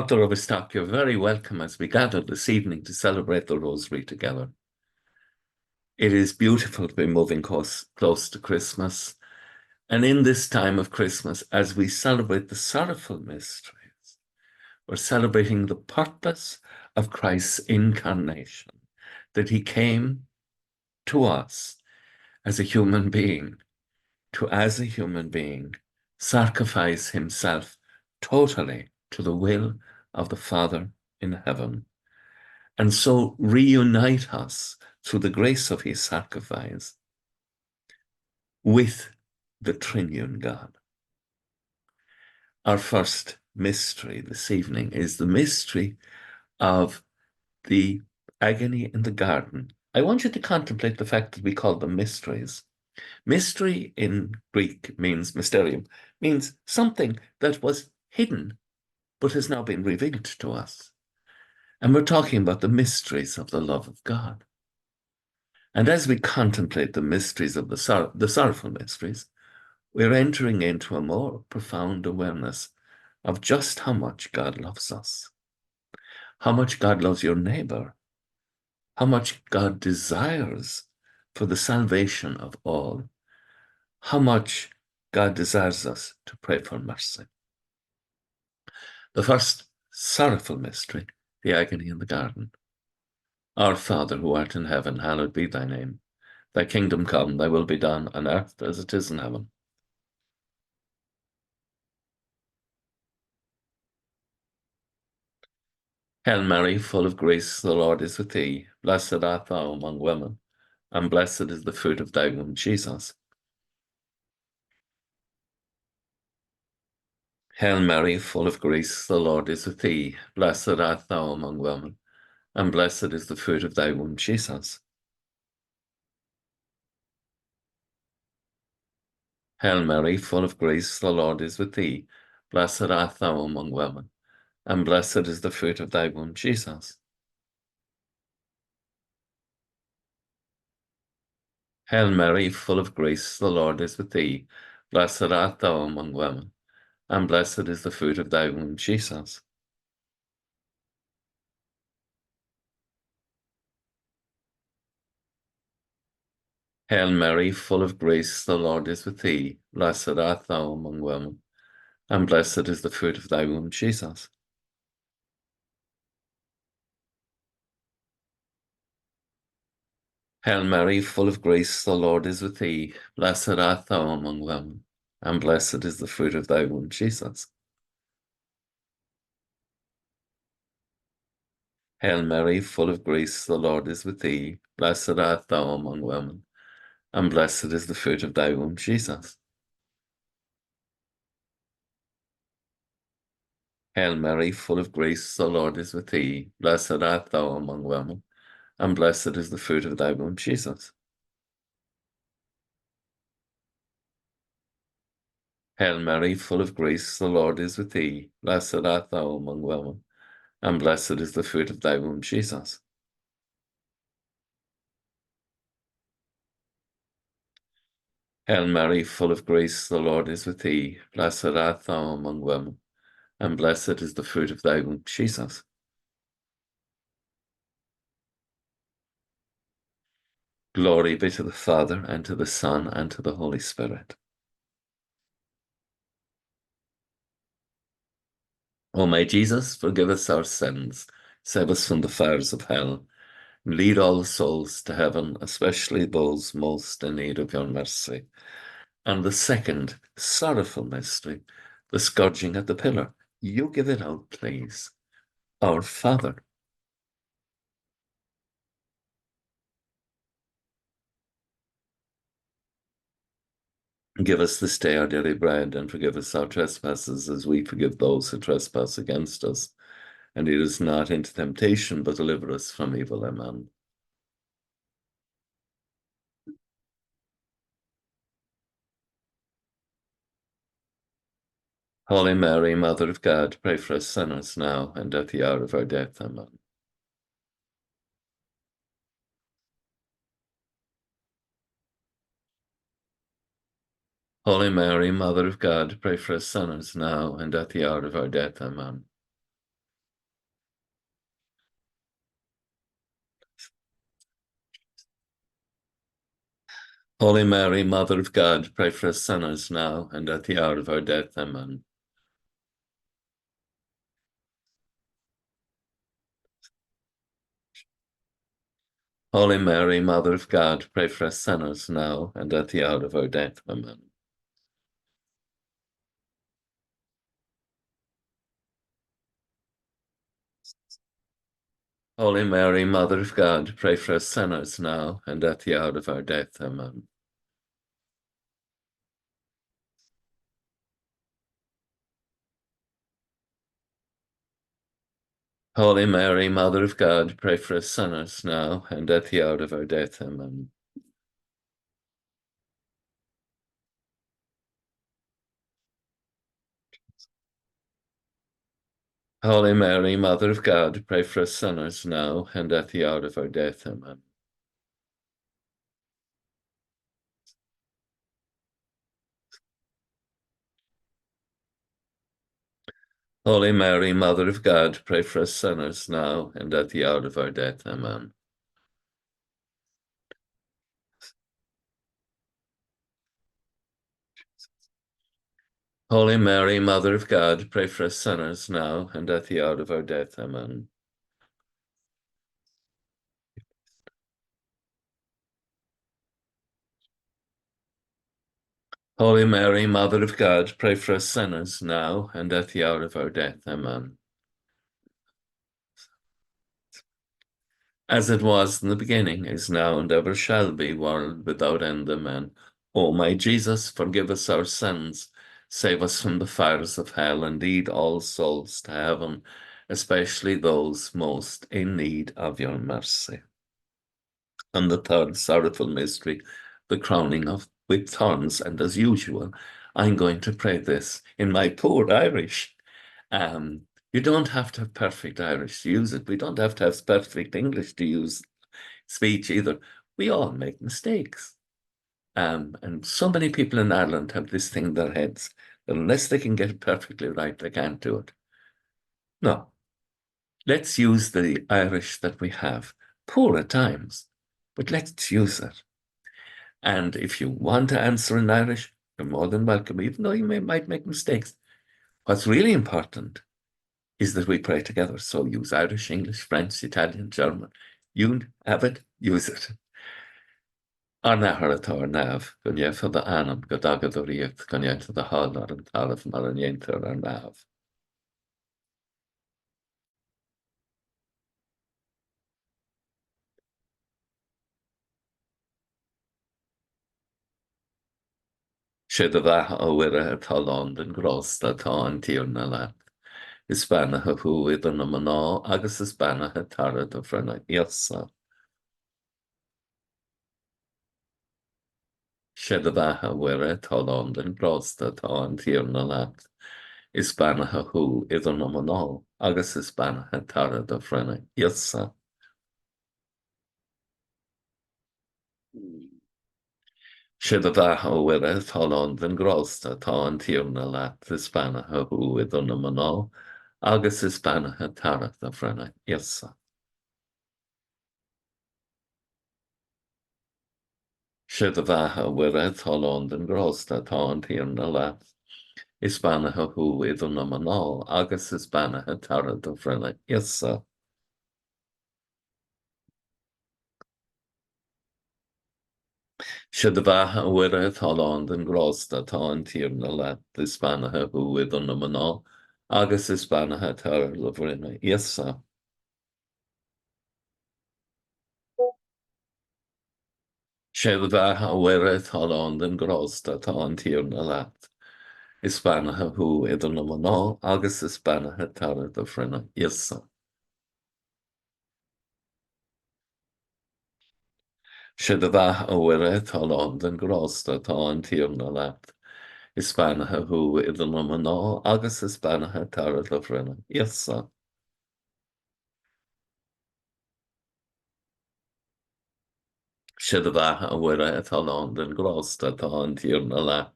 Dr. Overstock, you're very welcome as we gather this evening to celebrate the Rosary together. It is beautiful to be moving close to Christmas. And in this time of Christmas, as we celebrate the sorrowful mysteries, we're celebrating the purpose of Christ's incarnation, that he came to us as a human being, as a human being, sacrifice himself totally to the will of the Father in heaven, and so reunite us through the grace of his sacrifice with the Triune God. Our first mystery this evening is the mystery of the agony in the garden. I want you to contemplate the fact that we call them mysteries. Mystery in Greek means mysterium, means something that was hidden but has now been revealed to us. And we're talking about the mysteries of the love of God. And as we contemplate the mysteries of the sorrowful mysteries, we're entering into a more profound awareness of just how much God loves us, how much God loves your neighbor, how much God desires for the salvation of all, how much God desires us to pray for mercy. The first sorrowful mystery, the agony in the garden. Our Father who art in heaven, hallowed be thy name. Thy kingdom come, thy will be done on earth as it is in heaven. Hail Mary, full of grace, the Lord is with thee. Blessed art thou among women, and blessed is the fruit of thy womb, Jesus. Hail Mary, full of grace, the Lord is with thee. Blessed art thou among women, and blessed is the fruit of thy womb, Jesus. Hail Mary, full of grace, the Lord is with thee. Blessed art thou among women, and blessed is the fruit of thy womb, Jesus. Hail Mary, full of grace, the Lord is with thee. Blessed art thou among women, and blessed is the fruit of thy womb, Jesus. Hail Mary, full of grace, the Lord is with thee. Blessed art thou among women, and blessed is the fruit of thy womb, Jesus. Hail Mary, full of grace, the Lord is with thee. Blessed art thou among women, and blessed is the fruit of thy womb, Jesus. Hail Mary, full of grace, the Lord is with thee. Blessed art thou among women, and blessed is the fruit of thy womb, Jesus. Hail Mary, full of grace, the Lord is with thee. Blessed art thou among women, and blessed is the fruit of thy womb, Jesus. Hail Mary, full of grace, the Lord is with thee. Blessed art thou among women, and blessed is the fruit of thy womb, Jesus. Hail Mary, full of grace, the Lord is with thee. Blessed art thou among women, and blessed is the fruit of thy womb, Jesus. Glory be to the Father, and to the Son, and to the Holy Spirit. O my Jesus, forgive us our sins, save us from the fires of hell, and lead all the souls to heaven, especially those most in need of your mercy. And the second sorrowful mystery, the scourging at the pillar. You give it out, please. Our Father, give us this day our daily bread, and forgive us our trespasses as we forgive those who trespass against us. And lead us not into temptation, but deliver us from evil. Amen. Holy Mary, Mother of God, pray for us sinners now and at the hour of our death. Amen. Holy Mary, Mother of God, pray for us sinners now and at the hour of our death. Amen. Holy Mary, Mother of God, pray for us sinners now and at the hour of our death. Amen. Holy Mary, Mother of God, pray for us sinners now and at the hour of our death. Amen. Holy Mary, Mother of God, pray for us sinners now and at the hour of our death. Amen. Holy Mary, Mother of God, pray for us sinners now and at the hour of our death. Amen. Holy Mary, Mother of God, pray for us sinners now and at the hour of our death. Amen. Holy Mary, Mother of God, pray for us sinners now and at the hour of our death. Amen. Holy Mary, Mother of God, pray for us sinners now and at the hour of our death. Amen. Holy Mary, Mother of God, pray for us sinners now and at the hour of our death. Amen. As it was in the beginning, is now, and ever shall be, world without end. Amen. O my Jesus, forgive us our sins, save us from the fires of hell, and lead all souls to heaven, especially those most in need of your mercy. And the third sorrowful mystery, the crowning of with thorns. And as usual, I'm going to pray this in my poor Irish. You don't have to have perfect Irish to use it. We don't have to have perfect English to use speech either. We all make mistakes. And so many people in Ireland have this thing in their heads that unless they can get it perfectly right, they can't do it. No, let's use the Irish that we have. Poor at times, but let's use it. And if you want to answer in Irish, you're more than welcome, even though you might make mistakes. What's really important is that we pray together. So use Irish, English, French, Italian, German. You have it, use it. Anaharatar nav, gunya for the anam, godagadoriath, gunya to the halar and talif maranienter or nav. Shedavaha awira at Holland and gross that on tirnalat. Hispana who with an amano, agus Hispana hatara the frena yasa. Shedavaha were at Holland and gross that on tirnalat. Hispana who is an amano, agus Hispana hatara the frena yasa. Shedavaha were at Holland and gross that on tirnalat. Hispana who is an amano, agus Hispana hatara the frena yasa. Shedavaha were at Holland and gross that on tirnalat. Hispanacha who idir na manál agus Hispanacha tara do frena isa. Shedavaha wire Holland and Grosta tá an tír na le Hispanacha who idir na manál agus Hispanacha tara do frena isa. Shedavaha wire Holland and Grosta tá an tír na le Hispanacha who idir na manál agus Hispanacha tara do frena isa. Shedavaha wire Holland and Grosta tá an tír na le Hispanacha who idir na manál agus Hispanacha tara do frena isa. Shedavaha wire Holland and Grosta tá an tír na le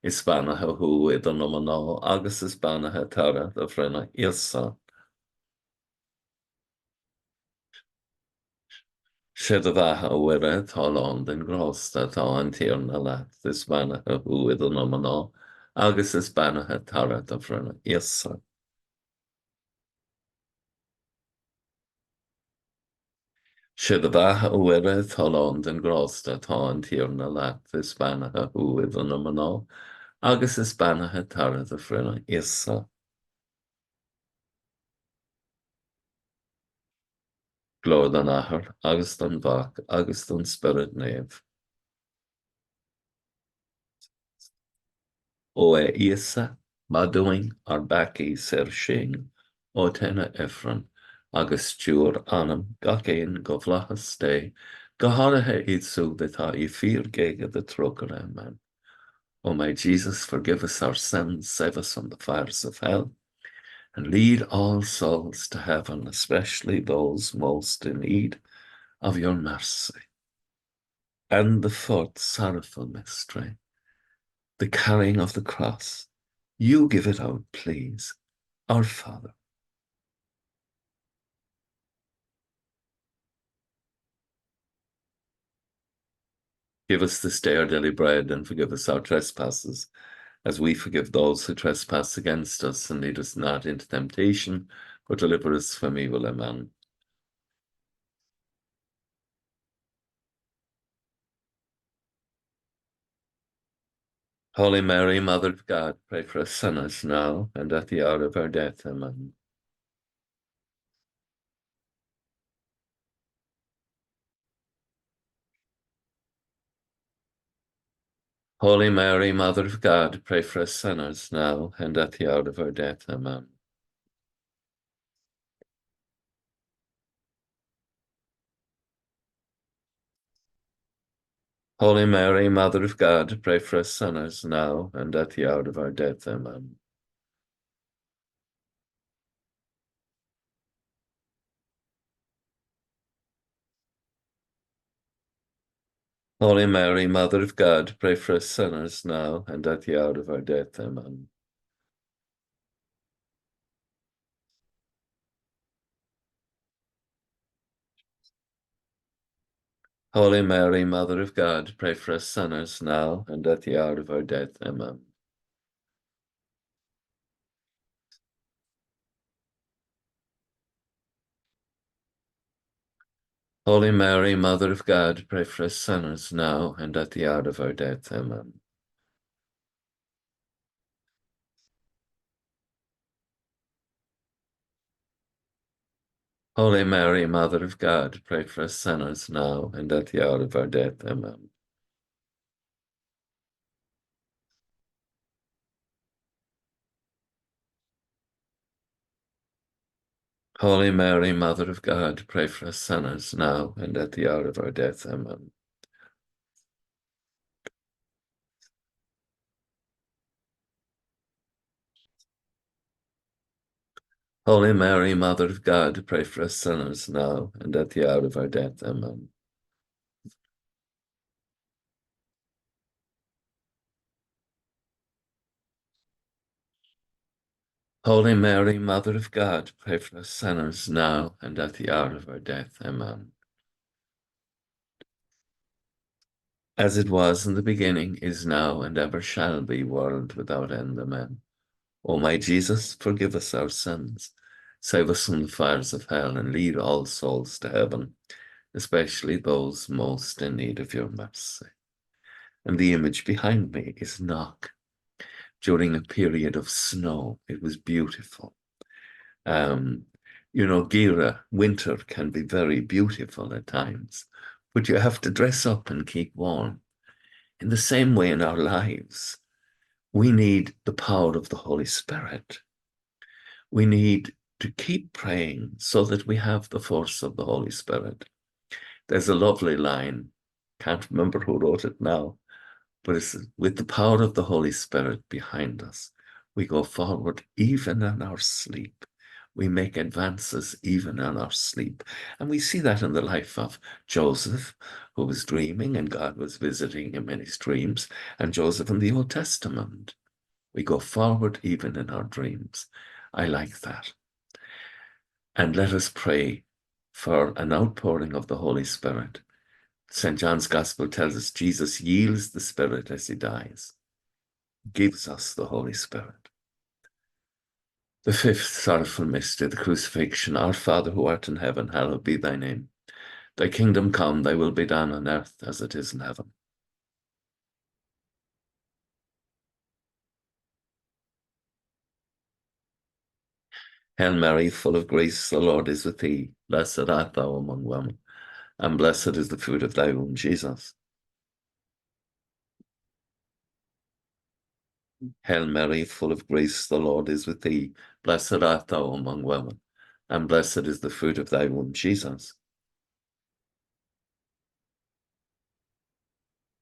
Hispanacha who idir na manál agus Hispanacha tara do frena isa. Siad a bheatha a bhuire tá lán den grásta tá an tíorna leat is banathe huaid an maná, agus is banathe tarad a bhrna iasa. Siad a bheatha a bhuire tá lán den grásta tá an tíorna leat is banathe huaid an maná, agus is banathe tarad a bhrna iasa. Glód an ahar, agus don bhach, agus don spirit nef. O Isa, Maduing ar baci ser sin, o tena Ephron, agus stúr anam, gach ein go vlachas stay, go háirithe iad sú betá I fear géige the troker amen. O my Jesus, forgive us our sins, save us from the fires of hell, and lead all souls to heaven, especially those most in need of your mercy. And the fourth sorrowful mystery, the carrying of the cross. You give it out, please, our Father. Give us this day our daily bread, and forgive us our trespasses, as we forgive those who trespass against us, and lead us not into temptation, but deliver us from evil. Amen. Holy Mary, Mother of God, pray for us sinners now and at the hour of our death. Amen. Holy Mary, Mother of God, pray for us sinners now and at the hour of our death. Amen. Holy Mary, Mother of God, pray for us sinners now and at the hour of our death. Amen. Holy Mary, Mother of God, pray for us sinners now and at the hour of our death. Amen. Holy Mary, Mother of God, pray for us sinners now and at the hour of our death. Amen. Holy Mary, Mother of God, pray for us sinners now and at the hour of our death. Amen. Holy Mary, Mother of God, pray for us sinners now and at the hour of our death. Amen. Holy Mary, Mother of God, pray for us sinners now and at the hour of our death. Amen. Holy Mary, Mother of God, pray for us sinners now and at the hour of our death. Amen. Holy Mary, Mother of God, pray for us sinners now and at the hour of our death. Amen. As it was in the beginning, is now, and ever shall be, world without end. Amen. O my Jesus, forgive us our sins, save us from the fires of hell, and lead all souls to heaven, especially those most in need of your mercy. And the image behind me is Knock. During a period of snow, it was beautiful. Gira, winter can be very beautiful at times, but you have to dress up and keep warm. In the same way in our lives, we need the power of the Holy Spirit. We need to keep praying so that we have the force of the Holy Spirit. There's a lovely line, can't remember who wrote it now, but it's with the power of the Holy Spirit behind us, we go forward even in our sleep. We make advances even in our sleep. And we see that in the life of Joseph, who was dreaming and God was visiting him in his dreams, and Joseph in the Old Testament. We go forward even in our dreams. I like that. And let us pray for an outpouring of the Holy Spirit. St. John's Gospel tells us Jesus yields the Spirit as he dies, gives us the Holy Spirit. The fifth sorrowful mystery, the crucifixion. Our Father who art in heaven, hallowed be thy name. Thy kingdom come, thy will be done on earth as it is in heaven. Hail Mary, full of grace, the Lord is with thee. Blessed art thou among women, and blessed is the fruit of thy womb, Jesus. Hail Mary, full of grace, the Lord is with thee. Blessed art thou among women, and blessed is the fruit of thy womb, Jesus.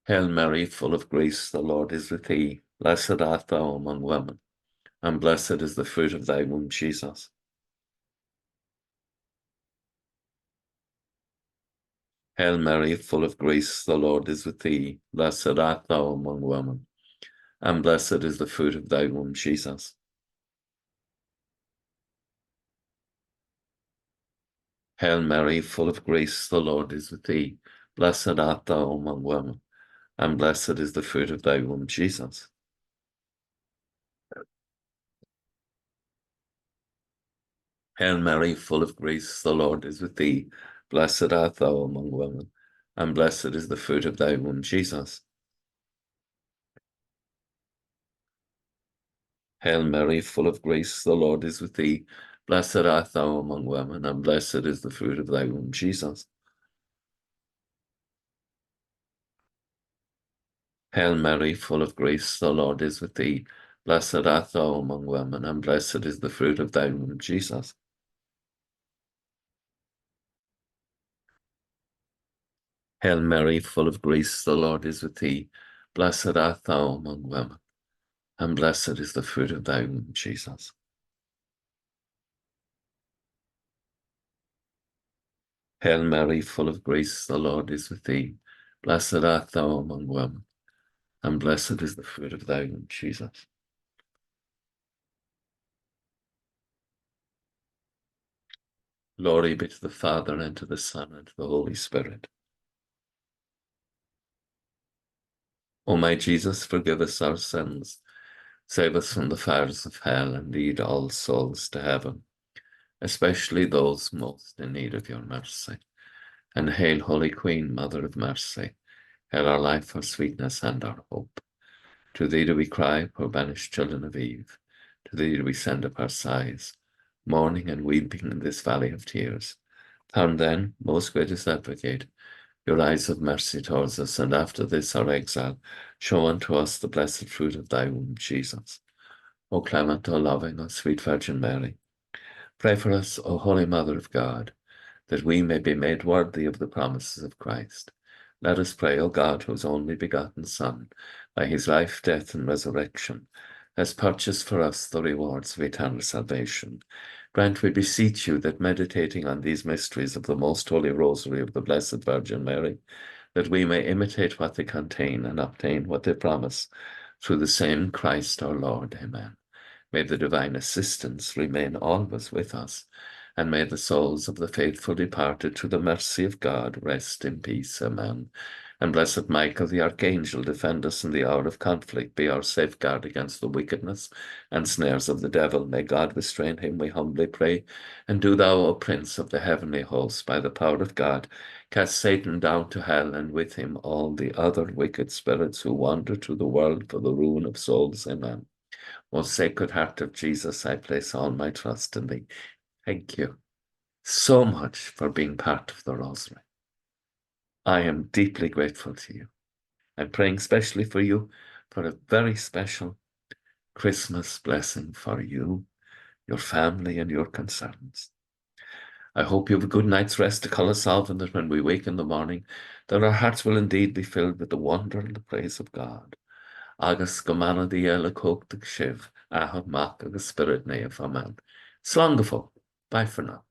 Hail Mary, full of grace, the Lord is with thee. Blessed art thou among women, and blessed is the fruit of thy womb, Jesus. Hail Mary, full of grace, the Lord is with thee. Blessed art thou among women, and blessed is the fruit of thy womb, Jesus. Hail Mary, full of grace, the Lord is with thee. Blessed art thou among women, and blessed is the fruit of thy womb, Jesus. Hail Mary, full of grace, the Lord is with thee. Blessed art thou among women, and blessed is the fruit of thy womb, Jesus. Hail Mary, full of grace, the Lord is with thee. Blessed art thou among women, and blessed is the fruit of thy womb, Jesus. Hail Mary, full of grace, the Lord is with thee. Blessed art thou among women, and blessed is the fruit of thy womb, Jesus. Hail Mary, full of grace, the Lord is with thee. Blessed art thou among women, and blessed is the fruit of thy womb, Jesus. Hail Mary, full of grace, the Lord is with thee. Blessed art thou among women, and blessed is the fruit of thy womb, Jesus. Glory be to the Father, and to the Son, and to the Holy Spirit. O my Jesus, forgive us our sins, save us from the fires of hell, and lead all souls to heaven, especially those most in need of your mercy. And hail, Holy Queen, Mother of Mercy, hail our life, our sweetness, and our hope. To thee do we cry, poor banished children of Eve. To thee do we send up our sighs, mourning and weeping in this valley of tears. Turn then, most gracious Advocate, your eyes of mercy towards us, and after this our exile, show unto us the blessed fruit of thy womb, Jesus. O clement, O loving, O sweet Virgin Mary, pray for us, O Holy Mother of God, that we may be made worthy of the promises of Christ. Let us pray, O God, whose only begotten Son, by his life, death, and resurrection, has purchased for us the rewards of eternal salvation. Grant, we beseech you, that meditating on these mysteries of the most holy Rosary of the Blessed Virgin Mary, that we may imitate what they contain and obtain what they promise, through the same Christ our Lord. Amen. May the divine assistance remain always with us, and may the souls of the faithful departed to the mercy of God rest in peace. Amen. And blessed Michael, the archangel, defend us in the hour of conflict, be our safeguard against the wickedness and snares of the devil. May God restrain him, we humbly pray. And do thou, O Prince of the heavenly host, by the power of God, cast Satan down to hell, and with him all the other wicked spirits who wander through the world for the ruin of souls. Amen. Most Sacred Heart of Jesus, I place all my trust in thee. Thank you so much for being part of the Rosary. I am deeply grateful to you. I'm praying specially for you for a very special Christmas blessing for you, your family, and your concerns. I hope you have a good night's rest to call us off, and that when we wake in the morning, that our hearts will indeed be filled with the wonder and the praise of God. Agus go mana díela cóg de sibh, ahad mac agus spirit neamh. Amen. Slán go fóg. Bye for now.